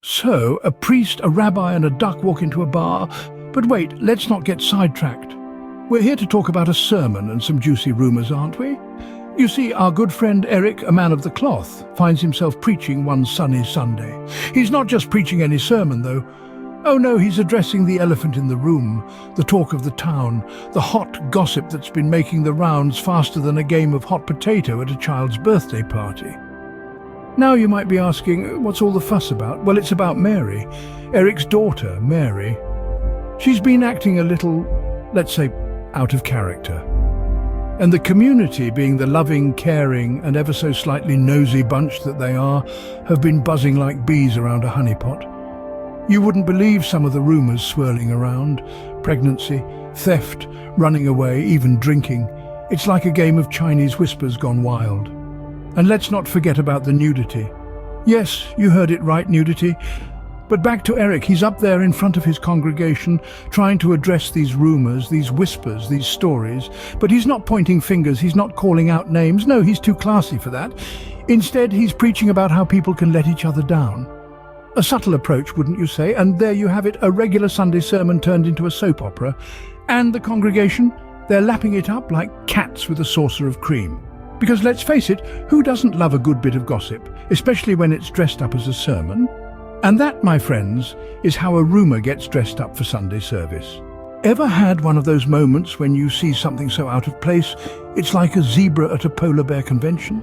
So, a priest, a rabbi and a duck walk into a bar. But wait, let's not get sidetracked. We're here to talk about a sermon and some juicy rumours, aren't we? You see, our good friend Eric, a man of the cloth, finds himself preaching one sunny Sunday. He's not just preaching any sermon, though. Oh no, he's addressing the elephant in the room, the talk of the town, the hot gossip that's been making the rounds faster than a game of hot potato at a child's birthday party. Now you might be asking, what's all the fuss about? Well, it's about Mary, Eric's daughter, Mary. She's been acting a little, let's say, out of character. And the community, being the loving, caring and ever so slightly nosy bunch that they are, have been buzzing like bees around a honeypot. You wouldn't believe some of the rumours swirling around. Pregnancy, theft, running away, even drinking. It's like a game of Chinese whispers gone wild. And let's not forget about the nudity. Yes, you heard it right, nudity. But back to Eric, he's up there in front of his congregation, trying to address these rumours, these whispers, these stories. But he's not pointing fingers, he's not calling out names. No, he's too classy for that. Instead, he's preaching about how people can let each other down. A subtle approach, wouldn't you say? And there you have it, a regular Sunday sermon turned into a soap opera. And the congregation, they're lapping it up like cats with a saucer of cream. Because let's face it, who doesn't love a good bit of gossip, especially when it's dressed up as a sermon? And that, my friends, is how a rumour gets dressed up for Sunday service. Ever had one of those moments when you see something so out of place, it's like a zebra at a polar bear convention?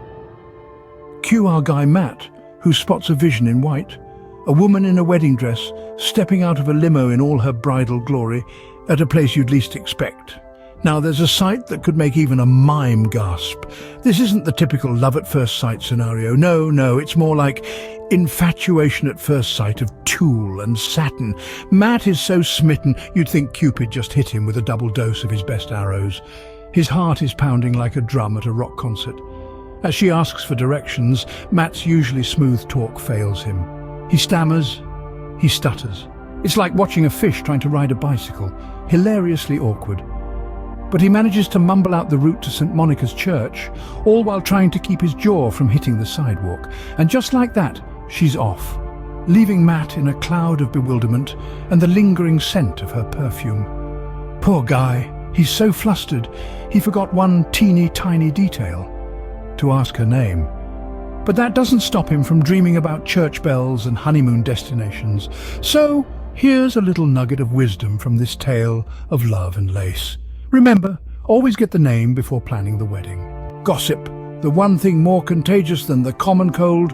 Cue our guy Matt, who spots a vision in white. A woman in a wedding dress, stepping out of a limo in all her bridal glory, at a place you'd least expect. Now there's a sight that could make even a mime gasp. This isn't the typical love at first sight scenario. No, it's more like infatuation at first sight of tulle and satin. Matt is so smitten, you'd think Cupid just hit him with a double dose of his best arrows. His heart is pounding like a drum at a rock concert. As she asks for directions, Matt's usually smooth talk fails him. He stammers, he stutters. It's like watching a fish trying to ride a bicycle, hilariously awkward. But he manages to mumble out the route to St. Monica's church, all while trying to keep his jaw from hitting the sidewalk. And just like that, she's off, leaving Matt in a cloud of bewilderment and the lingering scent of her perfume. Poor guy, he's so flustered, he forgot one teeny tiny detail: to ask her name. But that doesn't stop him from dreaming about church bells and honeymoon destinations. So here's a little nugget of wisdom from this tale of love and lace. Remember, always get the name before planning the wedding. Gossip, the one thing more contagious than the common cold.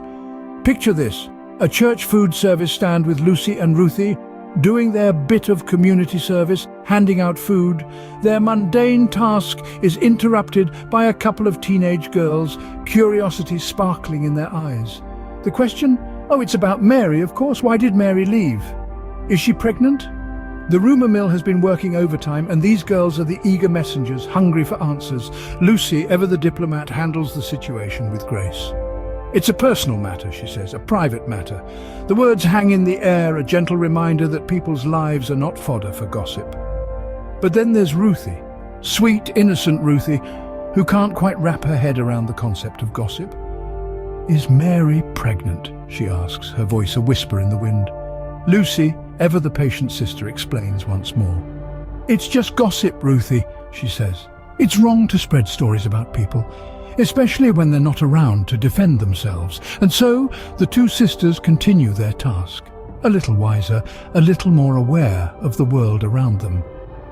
Picture this, a church food service stand with Lucy and Ruthie, doing their bit of community service, handing out food. Their mundane task is interrupted by a couple of teenage girls, curiosity sparkling in their eyes. The question? Oh, it's about Mary, of course. Why did Mary leave? Is she pregnant? The rumour mill has been working overtime, and these girls are the eager messengers, hungry for answers. Lucy, ever the diplomat, handles the situation with grace. It's a personal matter, she says, a private matter. The words hang in the air, a gentle reminder that people's lives are not fodder for gossip. But then there's Ruthie, sweet, innocent Ruthie, who can't quite wrap her head around the concept of gossip. Is Mary pregnant? She asks, her voice a whisper in the wind. Lucy, ever the patient sister, explains once more. It's just gossip, Ruthie, she says. It's wrong to spread stories about people, especially when they're not around to defend themselves. And so the two sisters continue their task, a little wiser, a little more aware of the world around them.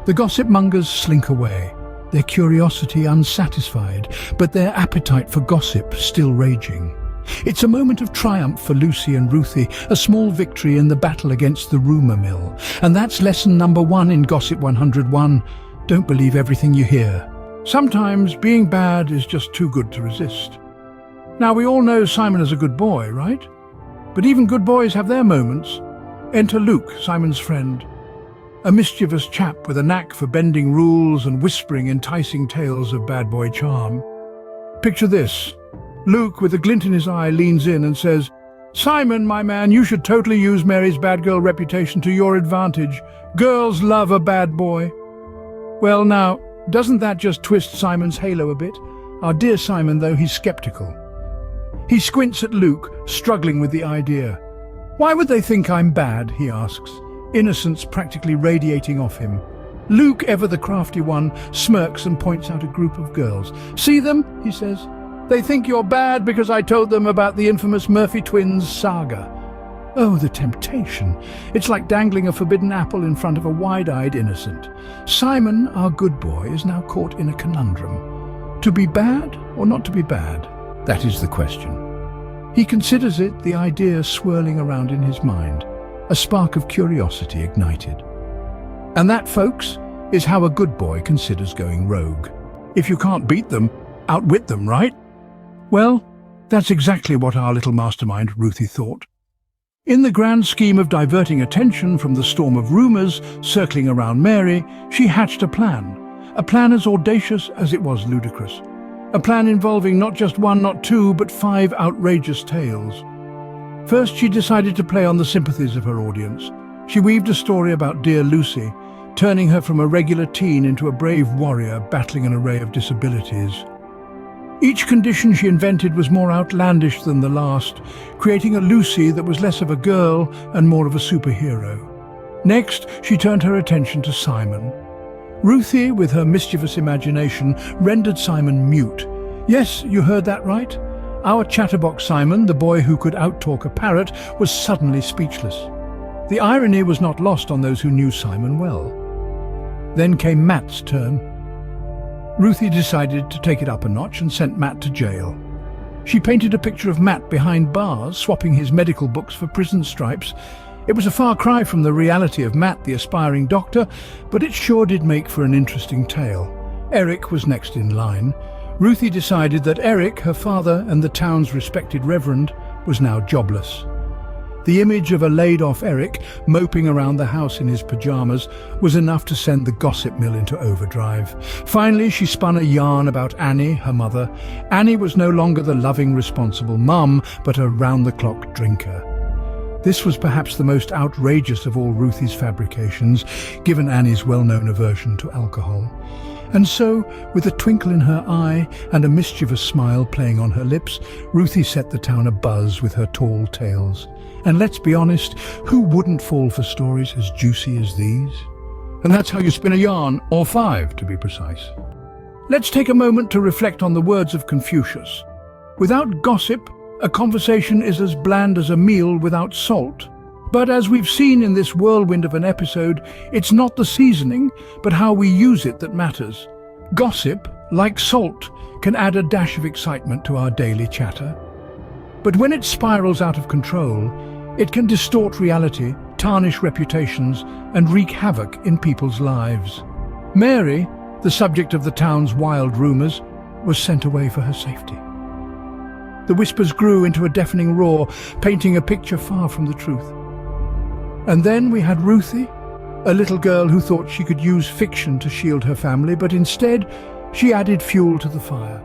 The gossip mongers slink away, their curiosity unsatisfied, but their appetite for gossip still raging. It's a moment of triumph for Lucy and Ruthie, a small victory in the battle against the rumour mill. And that's lesson number 1 in Gossip 101. Don't believe everything you hear. Sometimes being bad is just too good to resist. Now, we all know Simon is a good boy, right? But even good boys have their moments. Enter Luke, Simon's friend. A mischievous chap with a knack for bending rules and whispering enticing tales of bad boy charm. Picture this. Luke, with a glint in his eye, leans in and says, "Simon, my man, you should totally use Mary's bad girl reputation to your advantage. Girls love a bad boy." Well now, doesn't that just twist Simon's halo a bit? Our dear Simon, though, he's skeptical. He squints at Luke, struggling with the idea. Why would they think I'm bad, he asks, innocence practically radiating off him. Luke, ever the crafty one, smirks and points out a group of girls. See them, he says. They think you're bad because I told them about the infamous Murphy twins saga. Oh, the temptation. It's like dangling a forbidden apple in front of a wide-eyed innocent. Simon, our good boy, is now caught in a conundrum. To be bad or not to be bad? That is the question. He considers it, the idea swirling around in his mind, a spark of curiosity ignited. And that, folks, is how a good boy considers going rogue. If you can't beat them, outwit them, right? Well, that's exactly what our little mastermind Ruthie thought. In the grand scheme of diverting attention from the storm of rumours circling around Mary, she hatched a plan as audacious as it was ludicrous. A plan involving not just one, not two, but 5 outrageous tales. First, she decided to play on the sympathies of her audience. She weaved a story about dear Lucy, turning her from a regular teen into a brave warrior battling an array of disabilities. Each condition she invented was more outlandish than the last, creating a Lucy that was less of a girl and more of a superhero. Next, she turned her attention to Simon. Ruthie, with her mischievous imagination, rendered Simon mute. Yes, you heard that right. Our chatterbox Simon, the boy who could outtalk a parrot, was suddenly speechless. The irony was not lost on those who knew Simon well. Then came Matt's turn. Ruthie decided to take it up a notch and sent Matt to jail. She painted a picture of Matt behind bars, swapping his medical books for prison stripes. It was a far cry from the reality of Matt, the aspiring doctor, but it sure did make for an interesting tale. Eric was next in line. Ruthie decided that Eric, her father and the town's respected reverend, was now jobless. The image of a laid-off Eric, moping around the house in his pajamas, was enough to send the gossip mill into overdrive. Finally, she spun a yarn about Annie, her mother. Annie was no longer the loving, responsible mum, but a round-the-clock drinker. This was perhaps the most outrageous of all Ruthie's fabrications, given Annie's well-known aversion to alcohol. And so, with a twinkle in her eye and a mischievous smile playing on her lips, Ruthie set the town abuzz with her tall tales. And let's be honest, who wouldn't fall for stories as juicy as these? And that's how you spin a yarn, or 5 to be precise. Let's take a moment to reflect on the words of Confucius. Without gossip, a conversation is as bland as a meal without salt. But as we've seen in this whirlwind of an episode, it's not the seasoning, but how we use it that matters. Gossip, like salt, can add a dash of excitement to our daily chatter. But when it spirals out of control, it can distort reality, tarnish reputations, and wreak havoc in people's lives. Mary, the subject of the town's wild rumours, was sent away for her safety. The whispers grew into a deafening roar, painting a picture far from the truth. And then we had Ruthie, a little girl who thought she could use fiction to shield her family, but instead she added fuel to the fire.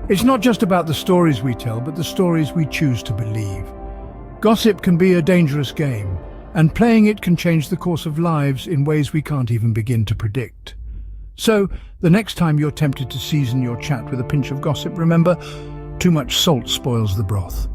It's not just about the stories we tell, but the stories we choose to believe. Gossip can be a dangerous game, and playing it can change the course of lives in ways we can't even begin to predict. So, the next time you're tempted to season your chat with a pinch of gossip, remember, too much salt spoils the broth.